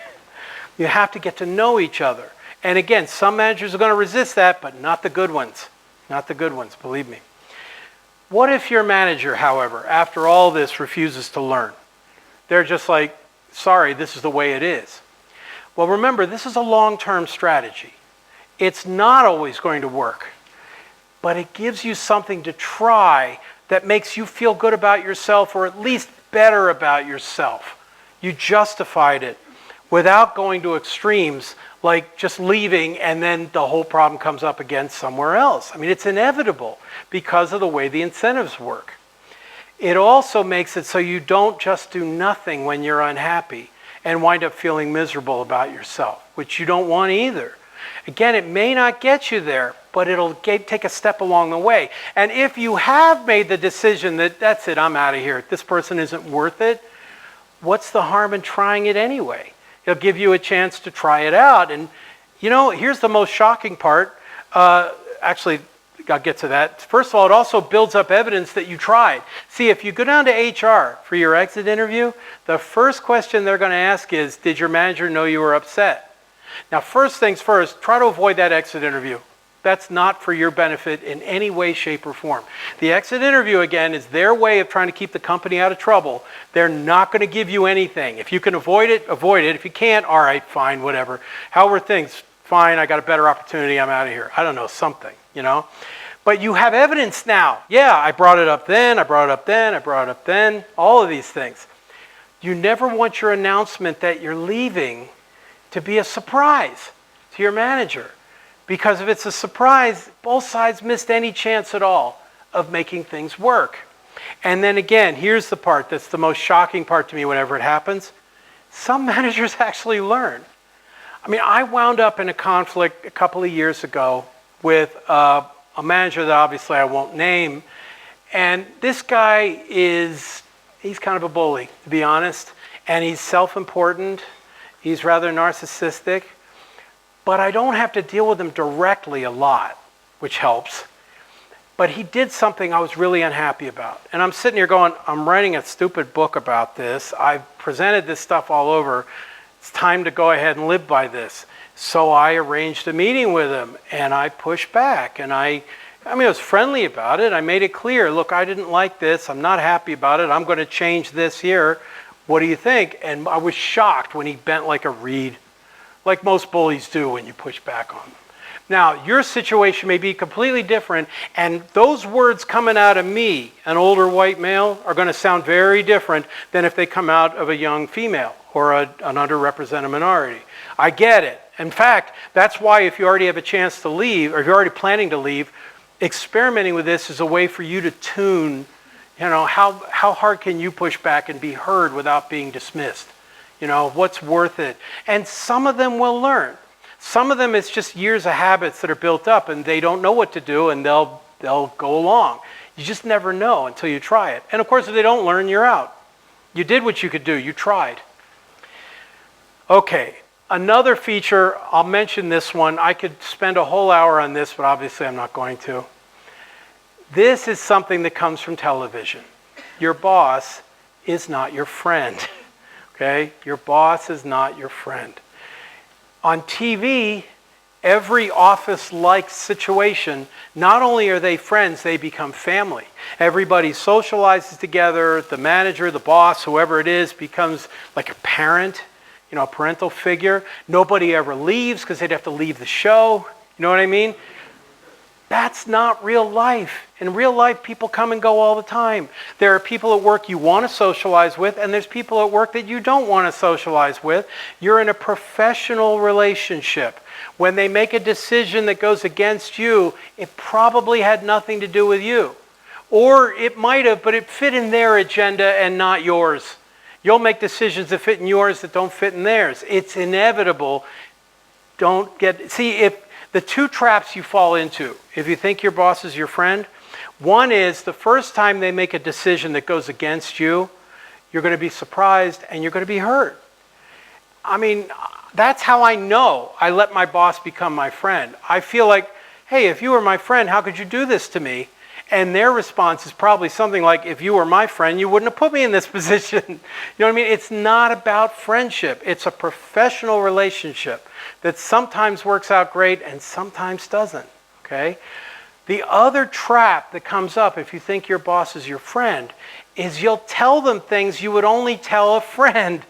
Speaker 1: You have to get to know each other. And again, some managers are going to resist that, but not the good ones. Not the good ones, believe me. What if your manager, however, after all this refuses to learn? They're just like, sorry, this is the way it is. Well, remember, this is a long-term strategy. It's not always going to work, but it gives you something to try that makes you feel good about yourself or at least better about yourself. You justified it without going to extremes like just leaving and then the whole problem comes up again somewhere else. I mean, it's inevitable because of the way the incentives work. It also makes it so you don't just do nothing when you're unhappy and wind up feeling miserable about yourself, which you don't want either. Again, it may not get you there, but it'll take a step along the way. And if you have made the decision that that's it, I'm out of here, this person isn't worth it, what's the harm in trying it anyway? It'll give you a chance to try it out. And here's the most shocking part. Actually, I'll get to that. First of all, it also builds up evidence that you tried. See, if you go down to HR for your exit interview, the first question they're going to ask is, did your manager know you were upset? Now, first things first, try to avoid that exit interview. That's not for your benefit in any way, shape, or form. The exit interview, again, is their way of trying to keep the company out of trouble. They're not going to give you anything. If you can avoid it, avoid it. If you can't, all right, fine, whatever. How were things? Fine, I got a better opportunity, I'm out of here. I don't know, something, But you have evidence now. Yeah, I brought it up then, I brought it up then, I brought it up then, all of these things. You never want your announcement that you're leaving to be a surprise to your manager. Because if it's a surprise, both sides missed any chance at all of making things work. And then again, here's the part that's the most shocking part to me whenever it happens. Some managers actually learn. I mean, I wound up in a conflict a couple of years ago with a manager that obviously I won't name. And this guy he's kind of a bully, to be honest. And he's self-important. He's rather narcissistic. But I don't have to deal with him directly a lot, which helps. But he did something I was really unhappy about. And I'm sitting here going, I'm writing a stupid book about this. I've presented this stuff all over. It's time to go ahead and live by this. So I arranged a meeting with him and I pushed back. And I was friendly about it. I made it clear, look, I didn't like this. I'm not happy about it. I'm going to change this here. What do you think? And I was shocked when he bent like a reed, like most bullies do when you push back on them. Now, your situation may be completely different, and those words coming out of me, an older white male, are going to sound very different than if they come out of a young female or an underrepresented minority. I get it. In fact, that's why if you already have a chance to leave, or if you're already planning to leave, experimenting with this is a way for you to tune, how hard can you push back and be heard without being dismissed? What's worth it? And some of them will learn. Some of them, it's just years of habits that are built up and they don't know what to do and they'll go along. You just never know until you try it. And of course, if they don't learn, you're out. You did what you could do. You tried. Okay, another feature, I'll mention this one. I could spend a whole hour on this, but obviously I'm not going to. This is something that comes from television. Your boss is not your friend. Okay? Your boss is not your friend. On TV, every office-like situation, not only are they friends, they become family. Everybody socializes together. The manager, the boss, whoever it is, becomes like a parent, a parental figure. Nobody ever leaves because they'd have to leave the show. You know what I mean? That's not real life. In real life, people come and go all the time. There are people at work you want to socialize with, and there's people at work that you don't want to socialize with. You're in a professional relationship. When they make a decision that goes against you, it probably had nothing to do with you. Or it might have, but it fit in their agenda and not yours. You'll make decisions that fit in yours that don't fit in theirs. It's inevitable. If the two traps you fall into, if you think your boss is your friend, one is the first time they make a decision that goes against you, you're going to be surprised and you're going to be hurt. I mean, that's how I know I let my boss become my friend. I feel like, hey, if you were my friend, how could you do this to me? And their response is probably something like, if you were my friend, you wouldn't have put me in this position. You know what I mean? It's not about friendship. It's a professional relationship that sometimes works out great and sometimes doesn't, okay? The other trap that comes up if you think your boss is your friend is you'll tell them things you would only tell a friend.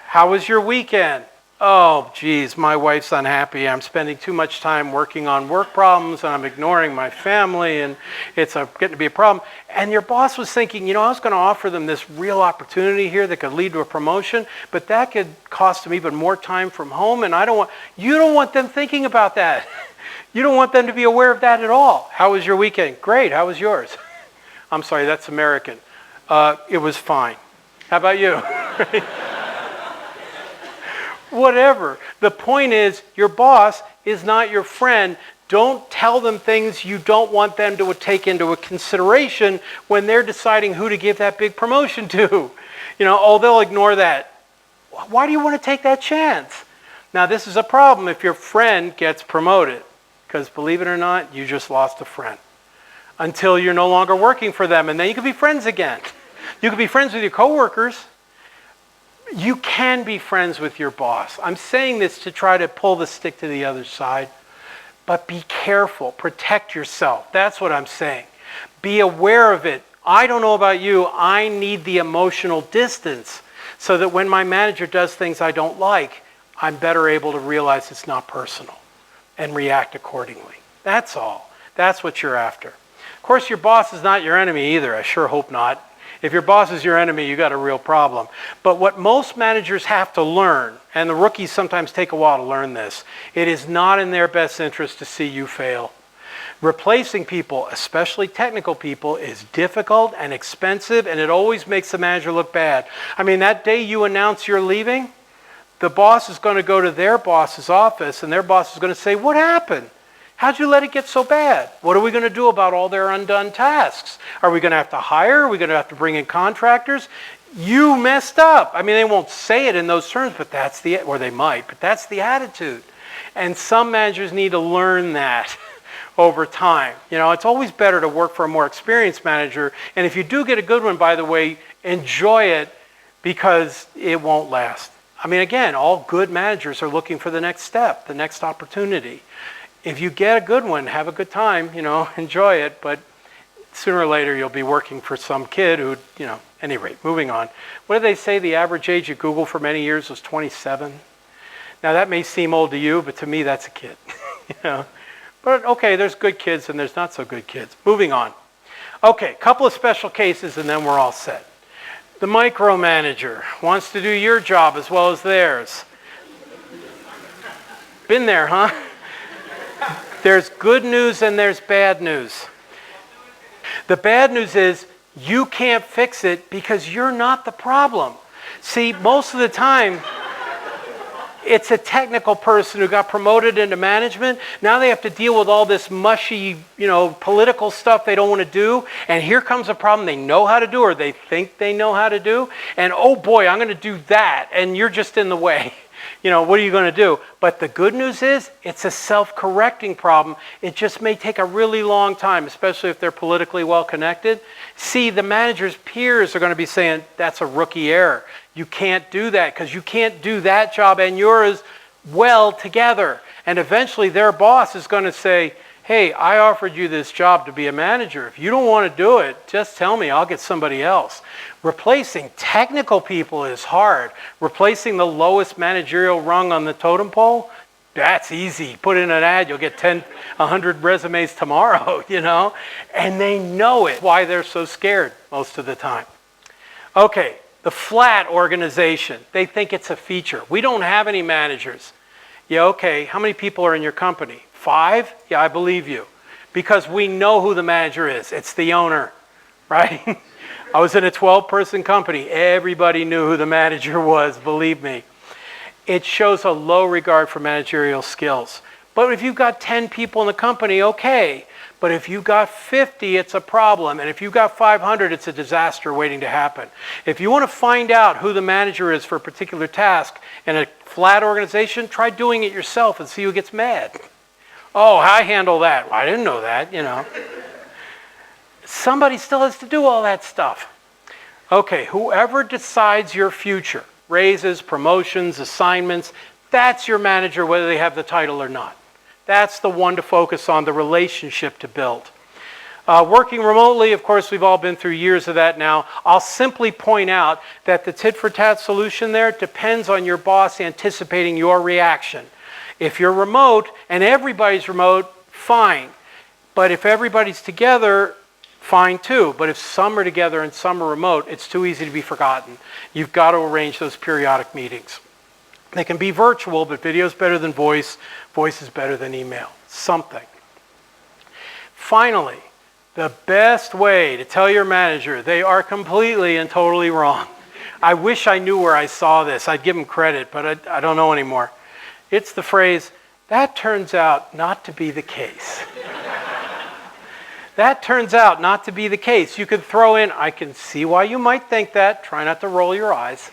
Speaker 1: How was your weekend? Oh, geez, my wife's unhappy. I'm spending too much time working on work problems and I'm ignoring my family and it's getting to be a problem. And your boss was thinking, I was going to offer them this real opportunity here that could lead to a promotion, but that could cost them even more time from home. And you don't want them thinking about that. You don't want them to be aware of that at all. How was your weekend? Great. How was yours? I'm sorry, that's American. It was fine. How about you? Whatever. The point is, your boss is not your friend. Don't tell them things you don't want them to take into consideration when they're deciding who to give that big promotion to. They'll ignore that. Why do you want to take that chance? Now, this is a problem if your friend gets promoted, because believe it or not, you just lost a friend until you're no longer working for them, and then you can be friends again. You can be friends with your coworkers. You can be friends with your boss. I'm saying this to try to pull the stick to the other side, but be careful. Protect yourself. That's what I'm saying. Be aware of it. I don't know about you. I need the emotional distance so that when my manager does things I don't like, I'm better able to realize it's not personal and react accordingly. That's all. That's what you're after. Of course, your boss is not your enemy either. I sure hope not. If your boss is your enemy, you got a real problem. But what most managers have to learn, and the rookies sometimes take a while to learn this, it is not in their best interest to see you fail. Replacing people, especially technical people, is difficult and expensive, and it always makes the manager look bad. I mean, that day you announce you're leaving, the boss is going to go to their boss's office, and their boss is going to say, what happened? How'd you let it get so bad? What are we going to do about all their undone tasks? Are we going to have to hire? Are we going to have to bring in contractors? You messed up. I mean, they won't say it in those terms, but or they might, but that's the attitude. And some managers need to learn that over time. It's always better to work for a more experienced manager. And if you do get a good one, by the way, enjoy it because it won't last. I mean, again, all good managers are looking for the next step, the next opportunity. If you get a good one, have a good time, enjoy it, but sooner or later you'll be working for some kid who, any rate, moving on. What do they say the average age at Google for many years was 27? Now that may seem old to you, but to me that's a kid. You know? But okay, there's good kids and there's not so good kids. Moving on. Okay, couple of special cases and then we're all set. The micromanager wants to do your job as well as theirs. Been there, huh? There's good news and there's bad news. The bad news is you can't fix it because you're not the problem. See, most of the time, it's a technical person who got promoted into management. Now they have to deal with all this mushy, political stuff they don't want to do. And here comes a problem they know how to do or they think they know how to do. And oh boy, I'm going to do that. And you're just in the way. What are you going to do? But the good news is it's a self-correcting problem. It just may take a really long time, especially if they're politically well connected. See, the manager's peers are going to be saying, that's a rookie error. You can't do that because you can't do that job and yours well together. And eventually their boss is going to say, hey, I offered you this job to be a manager. If you don't want to do it, just tell me, I'll get somebody else. Replacing technical people is hard. Replacing the lowest managerial rung on the totem pole, that's easy. Put in an ad, you'll get 100 resumes tomorrow, And they know it, why they're so scared most of the time. Okay, the flat organization. They think it's a feature. We don't have any managers. Yeah, okay, how many people are in your company? 5? Yeah, I believe you. Because we know who the manager is. It's the owner, right? I was in a 12-person company. Everybody knew who the manager was, believe me. It shows a low regard for managerial skills. But if you've got 10 people in the company, okay. But if you've got 50, it's a problem. And if you've got 500, it's a disaster waiting to happen. If you want to find out who the manager is for a particular task in a flat organization, try doing it yourself and see who gets mad. Oh, I handle that. Well, I didn't know that, Somebody still has to do all that stuff. Okay, whoever decides your future, raises, promotions, assignments, that's your manager whether they have the title or not. That's the one to focus on, the relationship to build. Working remotely, of course, we've all been through years of that now. I'll simply point out that the tit-for-tat solution there depends on your boss anticipating your reaction. If you're remote and everybody's remote, fine. But if everybody's together, fine too. But if some are together and some are remote, it's too easy to be forgotten. You've got to arrange those periodic meetings. They can be virtual, but video is better than voice. Voice is better than email. Something. Finally, the best way to tell your manager they are completely and totally wrong. I wish I knew where I saw this. I'd give them credit, but I don't know anymore. It's the phrase, that turns out not to be the case. That turns out not to be the case. You could throw in, I can see why you might think that. Try not to roll your eyes.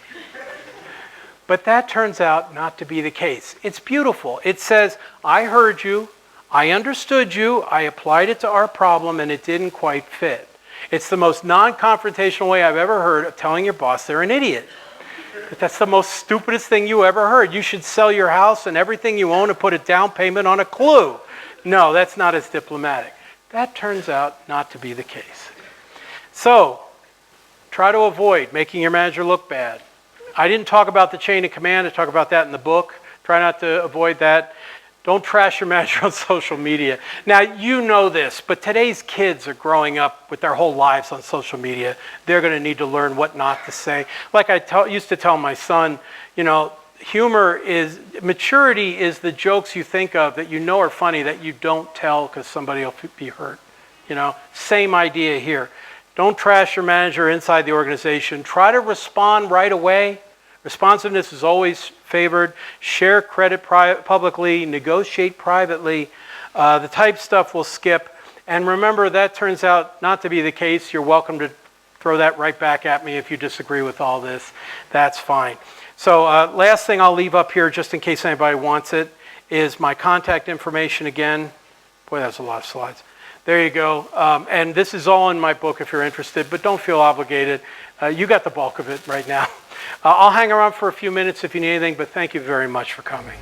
Speaker 1: But that turns out not to be the case. It's beautiful. It says, I heard you, I understood you, I applied it to our problem, and it didn't quite fit. It's the most non-confrontational way I've ever heard of telling your boss they're an idiot. But that's the most stupidest thing you ever heard. You should sell your house and everything you own and put a down payment on a clue. No, that's not as diplomatic. That turns out not to be the case. So, try to avoid making your manager look bad. I didn't talk about the chain of command. I talk about that in the book. Try not to avoid that. Don't trash your manager on social media. Now, you know this, but today's kids are growing up with their whole lives on social media. They're going to need to learn what not to say. Like I used to tell my son, maturity is the jokes you think of that you know are funny that you don't tell because somebody will be hurt. Same idea here. Don't trash your manager inside the organization. Try to respond right away. Responsiveness is always favored. Share credit publicly. Negotiate privately. The type stuff we'll skip. And remember, that turns out not to be the case. You're welcome to throw that right back at me if you disagree with all this. That's fine. So last thing I'll leave up here, just in case anybody wants it, is my contact information again. Boy, that's a lot of slides. There you go. And this is all in my book if you're interested, but don't feel obligated. You got the bulk of it right now. I'll hang around for a few minutes if you need anything, but thank you very much for coming.